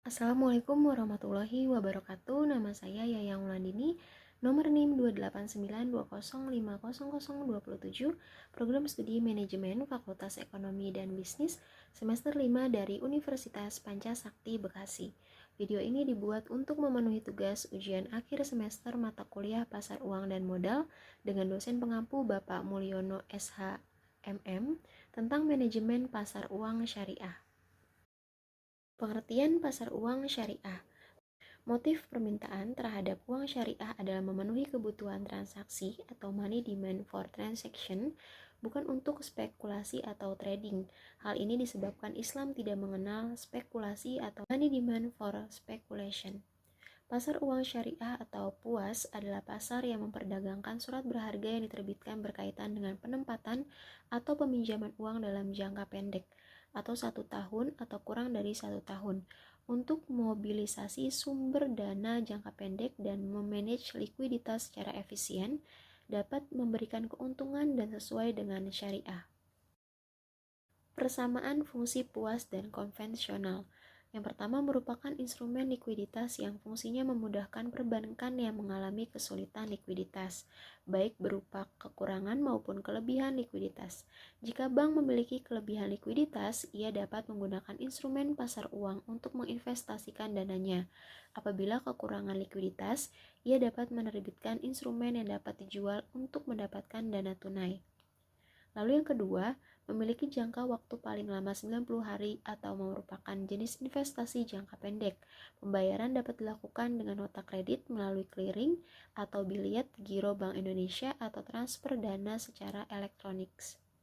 Assalamualaikum warahmatullahi wabarakatuh. Nama saya Yayang Wulandini, nomor NIM 28920500027, Program Studi Manajemen Fakultas Ekonomi dan Bisnis, semester 5 dari Universitas Pancasakti Bekasi. Video ini dibuat untuk memenuhi tugas ujian akhir semester mata kuliah Pasar Uang dan Modal dengan dosen pengampu Bapak Mulyono SH.MM tentang manajemen pasar uang syariah. Pengertian pasar uang syariah. Motif permintaan terhadap uang syariah adalah memenuhi kebutuhan transaksi atau money demand for transaction, bukan untuk spekulasi atau trading. Hal ini disebabkan Islam tidak mengenal spekulasi atau money demand for speculation. Pasar uang syariah atau PUAS adalah pasar yang memperdagangkan surat berharga yang diterbitkan berkaitan dengan penempatan atau peminjaman uang dalam jangka pendek atau 1 tahun atau kurang dari 1 tahun untuk mobilisasi sumber dana jangka pendek dan memanage likuiditas secara efisien, dapat memberikan keuntungan dan sesuai dengan syariah. Persamaan fungsi PUAS dan konvensional. Yang pertama merupakan instrumen likuiditas yang fungsinya memudahkan perbankan yang mengalami kesulitan likuiditas, baik berupa kekurangan maupun kelebihan likuiditas. Jika bank memiliki kelebihan likuiditas, ia dapat menggunakan instrumen pasar uang untuk menginvestasikan dananya. Apabila kekurangan likuiditas, ia dapat menerbitkan instrumen yang dapat dijual untuk mendapatkan dana tunai. Lalu yang kedua, memiliki jangka waktu paling lama 90 hari atau merupakan jenis investasi jangka pendek. Pembayaran dapat dilakukan dengan nota kredit melalui clearing atau biliet giro Bank Indonesia atau transfer dana secara elektronik.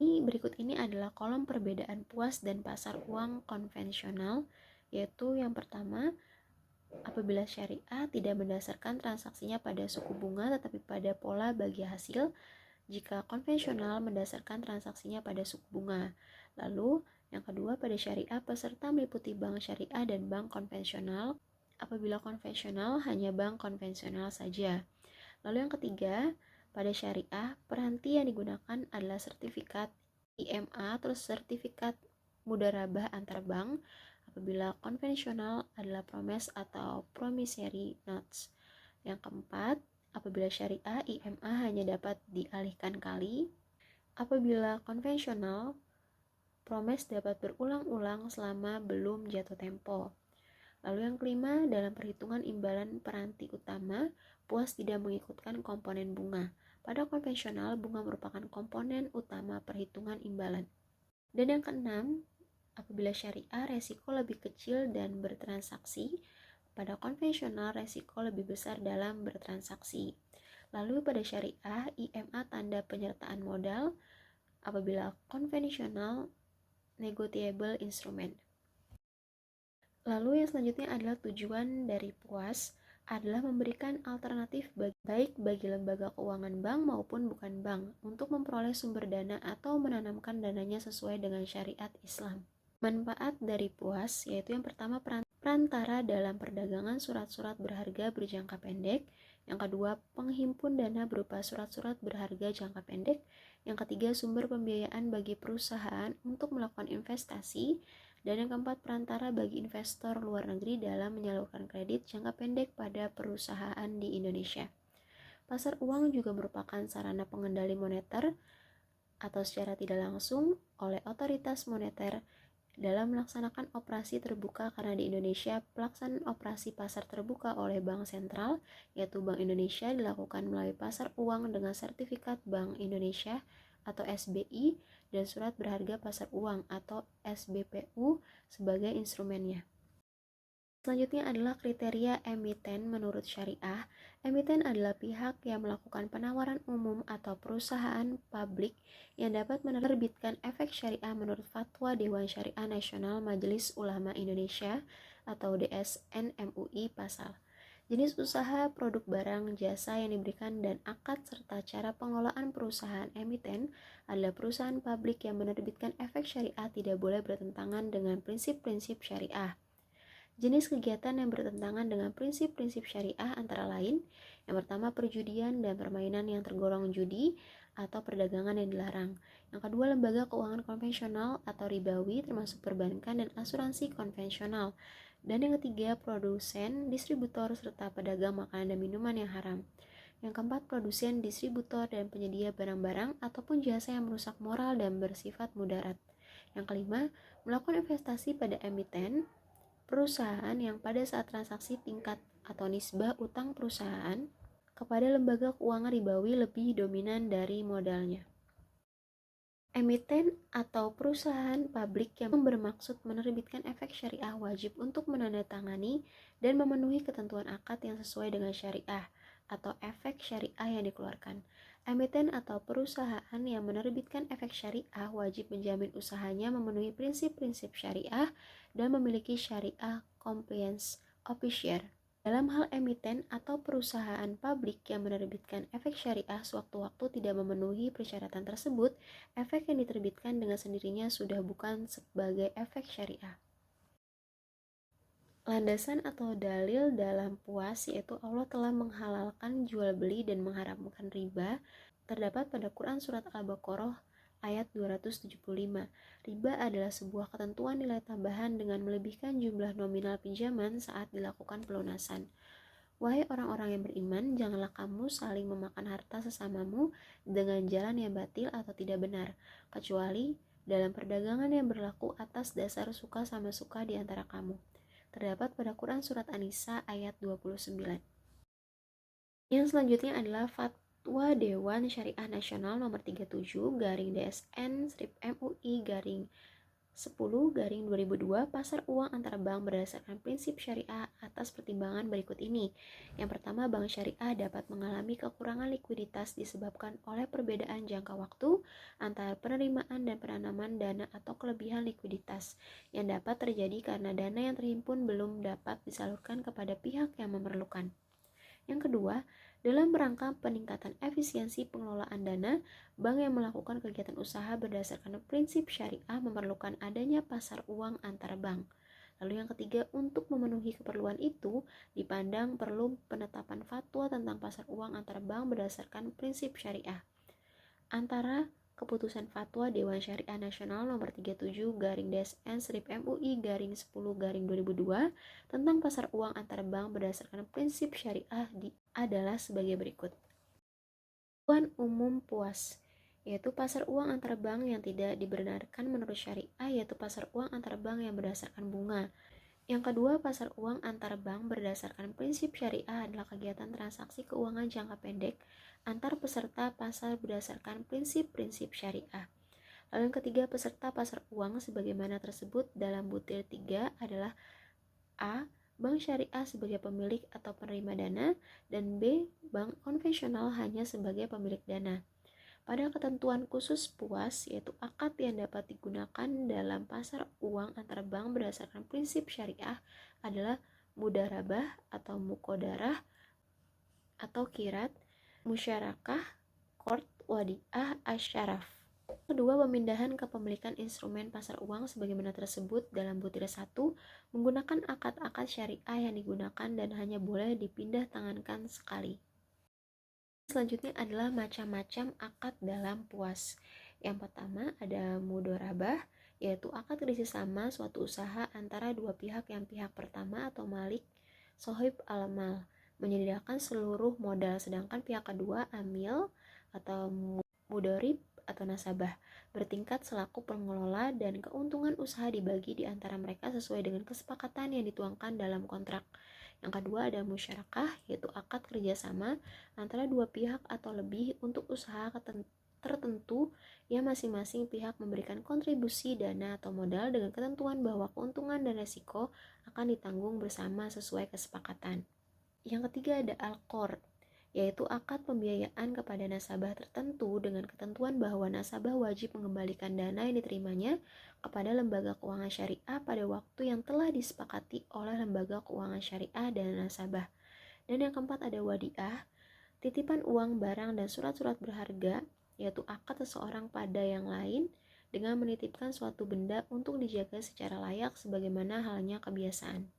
Berikut ini adalah kolom perbedaan PUAS dan pasar uang konvensional, yaitu yang pertama, apabila syariah tidak mendasarkan transaksinya pada suku bunga tetapi pada pola bagi hasil, jika konvensional mendasarkan transaksinya pada suku bunga. Lalu, yang kedua, pada syariah peserta meliputi bank syariah dan bank konvensional. Apabila konvensional, hanya bank konvensional saja. Lalu yang ketiga, pada syariah, peranti yang digunakan adalah sertifikat IMA, terus sertifikat mudharabah antar bank. Apabila konvensional adalah promise atau promissory notes. Yang keempat, apabila syariah, IMA hanya dapat dialihkan kali. Apabila konvensional, promise dapat berulang-ulang selama belum jatuh tempo. Lalu yang kelima, dalam perhitungan imbalan peranti utama, PUAS tidak mengikutkan komponen bunga. Pada konvensional, bunga merupakan komponen utama perhitungan imbalan. Dan yang keenam, apabila syariah, resiko lebih kecil dan bertransaksi. Pada konvensional, resiko lebih besar dalam bertransaksi. Lalu pada syariah, IMA tanda penyertaan modal. Apabila konvensional, negotiable instrument. Lalu yang selanjutnya adalah tujuan dari PUAS adalah memberikan alternatif baik bagi lembaga keuangan bank maupun bukan bank untuk memperoleh sumber dana atau menanamkan dananya sesuai dengan syariat Islam. Manfaat dari PUAS yaitu yang pertama, perantara dalam perdagangan surat-surat berharga berjangka pendek. Yang kedua, penghimpun dana berupa surat-surat berharga jangka pendek. Yang ketiga, sumber pembiayaan bagi perusahaan untuk melakukan investasi. Dan yang keempat, perantara bagi investor luar negeri dalam menyalurkan kredit jangka pendek pada perusahaan di Indonesia. Pasar uang juga merupakan sarana pengendali moneter atau secara tidak langsung oleh otoritas moneter dalam melaksanakan operasi terbuka, karena di Indonesia pelaksanaan operasi pasar terbuka oleh Bank Sentral yaitu Bank Indonesia dilakukan melalui pasar uang dengan sertifikat Bank Indonesia atau SBI dan surat berharga pasar uang atau SBPU sebagai instrumennya. Selanjutnya adalah kriteria emiten menurut syariah. Emiten adalah pihak yang melakukan penawaran umum atau perusahaan publik yang dapat menerbitkan efek syariah menurut Fatwa Dewan Syariah Nasional Majelis Ulama Indonesia atau DSN MUI Pasal. Jenis usaha, produk barang, jasa yang diberikan dan akad serta cara pengelolaan perusahaan emiten adalah perusahaan publik yang menerbitkan efek syariah tidak boleh bertentangan dengan prinsip-prinsip syariah. Jenis kegiatan yang bertentangan dengan prinsip-prinsip syariah antara lain, yang pertama perjudian dan permainan yang tergolong judi atau perdagangan yang dilarang. Yang kedua, lembaga keuangan konvensional atau ribawi termasuk perbankan dan asuransi konvensional. Dan yang ketiga, produsen, distributor, serta pedagang makanan dan minuman yang haram. Yang keempat, produsen, distributor, dan penyedia barang-barang ataupun jasa yang merusak moral dan bersifat mudarat. Yang kelima, melakukan investasi pada emiten, perusahaan yang pada saat transaksi tingkat atau nisbah utang perusahaan kepada lembaga keuangan ribawi lebih dominan dari modalnya. Emiten atau perusahaan publik yang bermaksud menerbitkan efek syariah wajib untuk menandatangani dan memenuhi ketentuan akad yang sesuai dengan syariah atau efek syariah yang dikeluarkan. Emiten atau perusahaan yang menerbitkan efek syariah wajib menjamin usahanya memenuhi prinsip-prinsip syariah dan memiliki syariah compliance officer. Dalam hal emiten atau perusahaan publik yang menerbitkan efek syariah sewaktu-waktu tidak memenuhi persyaratan tersebut, efek yang diterbitkan dengan sendirinya sudah bukan sebagai efek syariah. Landasan atau dalil dalam puas yaitu Allah telah menghalalkan jual beli dan mengharamkan riba terdapat pada Quran Surat Al-Baqarah ayat 275. Riba adalah sebuah ketentuan nilai tambahan dengan melebihkan jumlah nominal pinjaman saat dilakukan pelunasan. Wahai orang-orang yang beriman, janganlah kamu saling memakan harta sesamamu dengan jalan yang batil atau tidak benar, kecuali dalam perdagangan yang berlaku atas dasar suka sama suka di antara kamu. Terdapat pada Quran Surat An-Nisa ayat 29. Yang selanjutnya adalah Fatwa Dewan Syariah Nasional nomor 37/MUI/10/2002 pasar uang antar bank berdasarkan prinsip syariah atas pertimbangan berikut ini. Yang pertama, bank syariah dapat mengalami kekurangan likuiditas disebabkan oleh perbedaan jangka waktu antara penerimaan dan penanaman dana atau kelebihan likuiditas yang dapat terjadi karena dana yang terhimpun belum dapat disalurkan kepada pihak yang memerlukan. Yang kedua, dalam rangka peningkatan efisiensi pengelolaan dana, bank yang melakukan kegiatan usaha berdasarkan prinsip syariah memerlukan adanya pasar uang antar bank. Lalu yang ketiga, untuk memenuhi keperluan itu, dipandang perlu penetapan fatwa tentang pasar uang antar bank berdasarkan prinsip syariah. Antara Keputusan Fatwa Dewan Syariah Nasional nomor 37/DSN/MUI/10/2002 tentang pasar uang antar bank berdasarkan prinsip syariah adalah sebagai berikut. Tujuan umum puas yaitu pasar uang antar bank yang tidak dibenarkan menurut syariah, yaitu pasar uang antar bank yang berdasarkan bunga. Yang kedua, pasar uang antar bank berdasarkan prinsip syariah adalah kegiatan transaksi keuangan jangka pendek antar peserta pasar berdasarkan prinsip-prinsip syariah. Lalu yang ketiga, peserta pasar uang sebagaimana tersebut dalam butir 3 adalah A. Bank syariah sebagai pemilik atau penerima dana, dan B. Bank konvensional hanya sebagai pemilik dana. Pada ketentuan khusus puas, yaitu akad yang dapat digunakan dalam pasar uang antar bank berdasarkan prinsip syariah adalah mudarabah atau mukodarah atau kirat, musyarakah, qard, wadiah, asyaraf. Kedua, pemindahan kepemilikan instrumen pasar uang sebagaimana tersebut dalam butir 1 menggunakan akad-akad syariah yang digunakan dan hanya boleh dipindah tangankan sekali. Selanjutnya adalah macam-macam akad dalam puas. Yang pertama ada mudorabah, yaitu akad kerjasama suatu usaha antara dua pihak yang pihak pertama atau malik sohib al-mal menyediakan seluruh modal, sedangkan pihak kedua amil atau mudorib atau nasabah bertingkat selaku pengelola dan keuntungan usaha dibagi di antara mereka sesuai dengan kesepakatan yang dituangkan dalam kontrak. Yang kedua ada musyarakah, yaitu akad kerjasama antara dua pihak atau lebih untuk usaha tertentu yang masing-masing pihak memberikan kontribusi dana atau modal dengan ketentuan bahwa keuntungan dan resiko akan ditanggung bersama sesuai kesepakatan. Yang ketiga ada al-qard, yaitu akad pembiayaan kepada nasabah tertentu dengan ketentuan bahwa nasabah wajib mengembalikan dana yang diterimanya kepada lembaga keuangan syariah pada waktu yang telah disepakati oleh lembaga keuangan syariah dan nasabah. Dan yang keempat ada wadiah, titipan uang, barang, dan surat-surat berharga, yaitu akad seseorang pada yang lain dengan menitipkan suatu benda untuk dijaga secara layak sebagaimana halnya kebiasaan.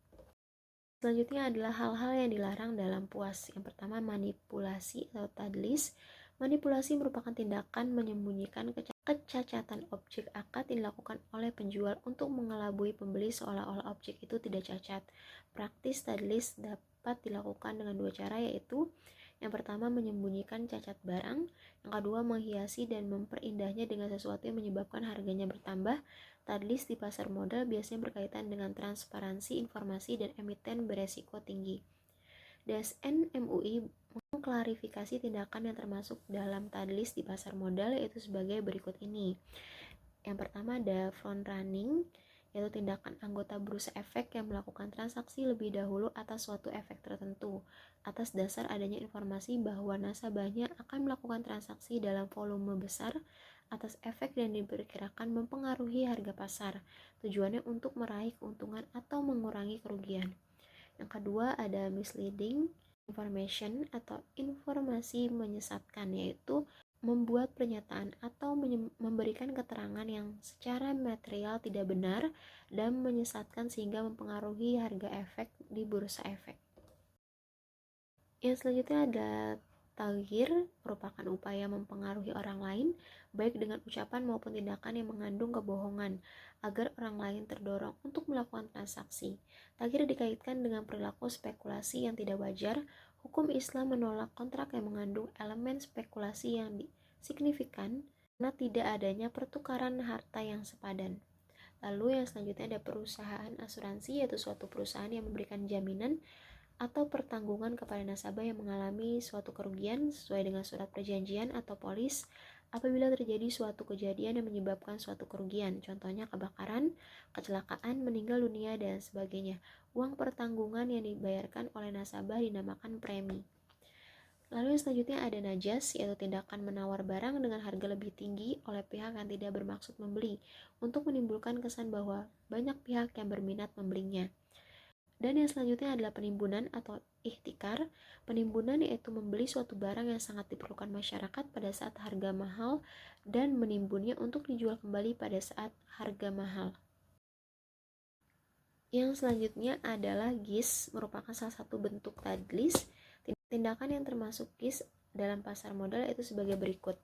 Selanjutnya adalah hal-hal yang dilarang dalam puas. Yang pertama, manipulasi atau tadlis. Manipulasi merupakan tindakan menyembunyikan Kecacatan objek akad dilakukan oleh penjual untuk mengelabui pembeli seolah-olah objek itu tidak cacat. Praktis tadlis dapat dilakukan dengan dua cara, yaitu yang pertama menyembunyikan cacat barang, yang kedua menghiasi dan memperindahnya dengan sesuatu yang menyebabkan harganya bertambah. Tadlis di pasar modal biasanya berkaitan dengan transparansi informasi dan emiten beresiko tinggi. DSN MUI mengklarifikasi tindakan yang termasuk dalam tadlis di pasar modal, yaitu sebagai berikut ini. Yang pertama ada front running, yaitu tindakan anggota bursa efek yang melakukan transaksi lebih dahulu atas suatu efek tertentu atas dasar adanya informasi bahwa nasabahnya akan melakukan transaksi dalam volume besar atas efek yang diperkirakan mempengaruhi harga pasar. Tujuannya untuk meraih keuntungan atau mengurangi kerugian. Yang kedua ada misleading information atau informasi menyesatkan, yaitu membuat pernyataan atau memberikan keterangan yang secara material tidak benar dan menyesatkan sehingga mempengaruhi harga efek di bursa efek. Yang selanjutnya ada taghir, merupakan upaya mempengaruhi orang lain baik dengan ucapan maupun tindakan yang mengandung kebohongan agar orang lain terdorong untuk melakukan transaksi. Taghir dikaitkan dengan perilaku spekulasi yang tidak wajar. Hukum Islam menolak kontrak yang mengandung elemen spekulasi yang signifikan karena tidak adanya pertukaran harta yang sepadan. Lalu yang selanjutnya ada perusahaan asuransi, yaitu suatu perusahaan yang memberikan jaminan atau pertanggungan kepada nasabah yang mengalami suatu kerugian sesuai dengan surat perjanjian atau polis apabila terjadi suatu kejadian yang menyebabkan suatu kerugian, contohnya kebakaran, kecelakaan, meninggal dunia, dan sebagainya. Uang pertanggungan yang dibayarkan oleh nasabah dinamakan premi. Lalu yang selanjutnya ada najas, yaitu tindakan menawar barang dengan harga lebih tinggi oleh pihak yang tidak bermaksud membeli untuk menimbulkan kesan bahwa banyak pihak yang berminat membelinya. Dan yang selanjutnya adalah penimbunan atau ihtikar. Penimbunan yaitu membeli suatu barang yang sangat diperlukan masyarakat pada saat harga mahal dan menimbunnya untuk dijual kembali pada saat harga mahal. Yang selanjutnya adalah GIS, merupakan salah satu bentuk tadlis. Tindakan yang termasuk GIS dalam pasar modal itu sebagai berikut.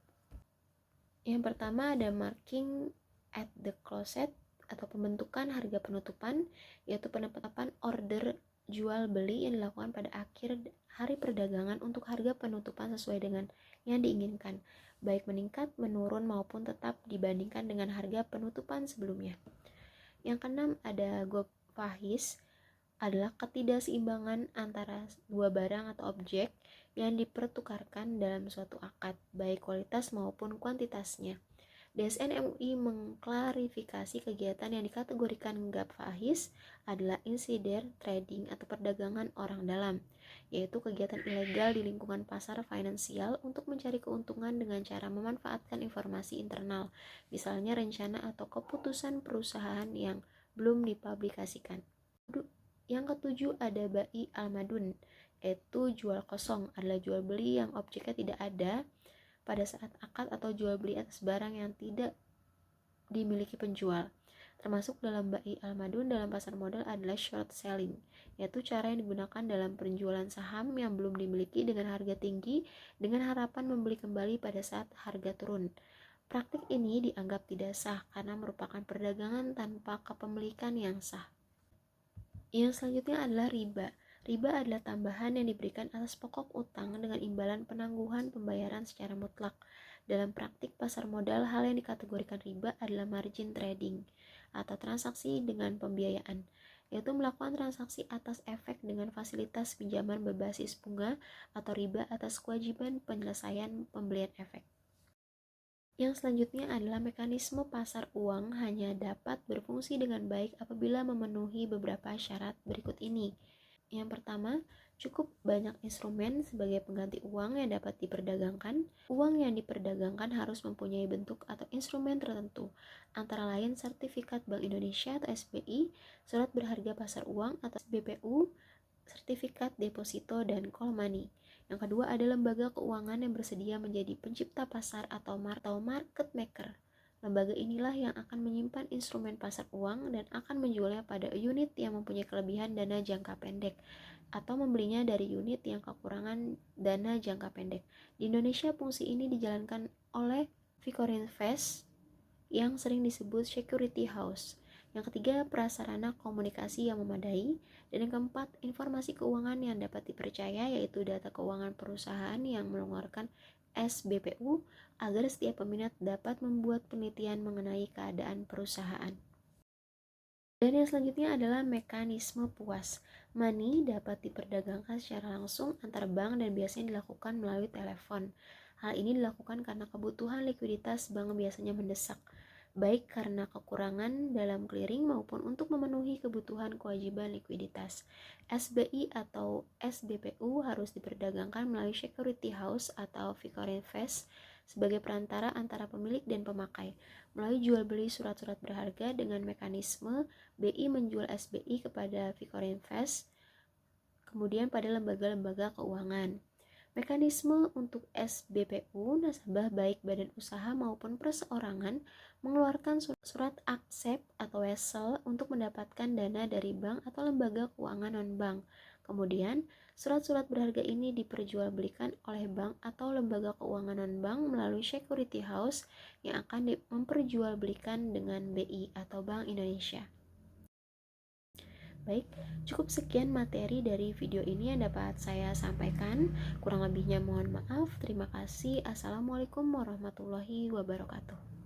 Yang pertama ada marking at the closet atau pembentukan harga penutupan, yaitu penetapan order jual beli yang dilakukan pada akhir hari perdagangan untuk harga penutupan sesuai dengan yang diinginkan, baik meningkat, menurun maupun tetap dibandingkan dengan harga penutupan sebelumnya. Yang keenam ada go fahis, adalah ketidakseimbangan antara dua barang atau objek yang dipertukarkan dalam suatu akad, baik kualitas maupun kuantitasnya. DSN MUI mengklarifikasi kegiatan yang dikategorikan gap fahis adalah insider trading atau perdagangan orang dalam, yaitu kegiatan ilegal di lingkungan pasar finansial untuk mencari keuntungan dengan cara memanfaatkan informasi internal, misalnya rencana atau keputusan perusahaan yang belum dipublikasikan. Yang ketujuh ada bai al-madun, yaitu jual kosong, adalah jual beli yang objeknya tidak ada pada saat akad atau jual beli atas barang yang tidak dimiliki penjual. Termasuk dalam bai al-madun dalam pasar modal adalah short selling, yaitu cara yang digunakan dalam penjualan saham yang belum dimiliki dengan harga tinggi dengan harapan membeli kembali pada saat harga turun. Praktik ini dianggap tidak sah karena merupakan perdagangan tanpa kepemilikan yang sah. Yang selanjutnya adalah riba. Riba adalah tambahan yang diberikan atas pokok utang dengan imbalan penangguhan pembayaran secara mutlak. Dalam praktik pasar modal, hal yang dikategorikan riba adalah margin trading atau transaksi dengan pembiayaan, yaitu melakukan transaksi atas efek dengan fasilitas pinjaman berbasis bunga atau riba atas kewajiban penyelesaian pembelian efek. Yang selanjutnya adalah mekanisme pasar uang hanya dapat berfungsi dengan baik apabila memenuhi beberapa syarat berikut ini. Yang pertama, cukup banyak instrumen sebagai pengganti uang yang dapat diperdagangkan. Uang yang diperdagangkan harus mempunyai bentuk atau instrumen tertentu, antara lain sertifikat Bank Indonesia atau SBI, surat berharga pasar uang atau BPU, sertifikat deposito, dan call money. Yang kedua ada lembaga keuangan yang bersedia menjadi pencipta pasar atau market maker. Lembaga inilah yang akan menyimpan instrumen pasar uang dan akan menjualnya pada unit yang mempunyai kelebihan dana jangka pendek atau membelinya dari unit yang kekurangan dana jangka pendek. Di Indonesia fungsi ini dijalankan oleh Vicor Invest yang sering disebut security house. Yang ketiga, prasarana komunikasi yang memadai. Dan yang keempat, informasi keuangan yang dapat dipercaya, yaitu data keuangan perusahaan yang mengeluarkan SBPU agar setiap peminat dapat membuat penelitian mengenai keadaan perusahaan. Dan yang selanjutnya adalah mekanisme puas. Money dapat diperdagangkan secara langsung antar bank dan biasanya dilakukan melalui telepon. Hal ini dilakukan karena kebutuhan likuiditas bank biasanya mendesak, baik karena kekurangan dalam clearing maupun untuk memenuhi kebutuhan kewajiban likuiditas. SBI atau SBPU harus diperdagangkan melalui security house atau Victory Invest sebagai perantara antara pemilik dan pemakai, melalui jual beli surat-surat berharga dengan mekanisme BI menjual SBI kepada Victory Invest, kemudian pada lembaga-lembaga keuangan. Mekanisme untuk SBPU, nasabah baik badan usaha maupun perseorangan mengeluarkan surat aksep atau wesel untuk mendapatkan dana dari bank atau lembaga keuangan non-bank. Kemudian, surat-surat berharga ini diperjualbelikan oleh bank atau lembaga keuangan non-bank melalui security house yang akan memperjualbelikan dengan BI atau Bank Indonesia. Baik, cukup sekian materi dari video ini yang dapat saya sampaikan. Kurang lebihnya mohon maaf. Terima kasih. Assalamualaikum warahmatullahi wabarakatuh.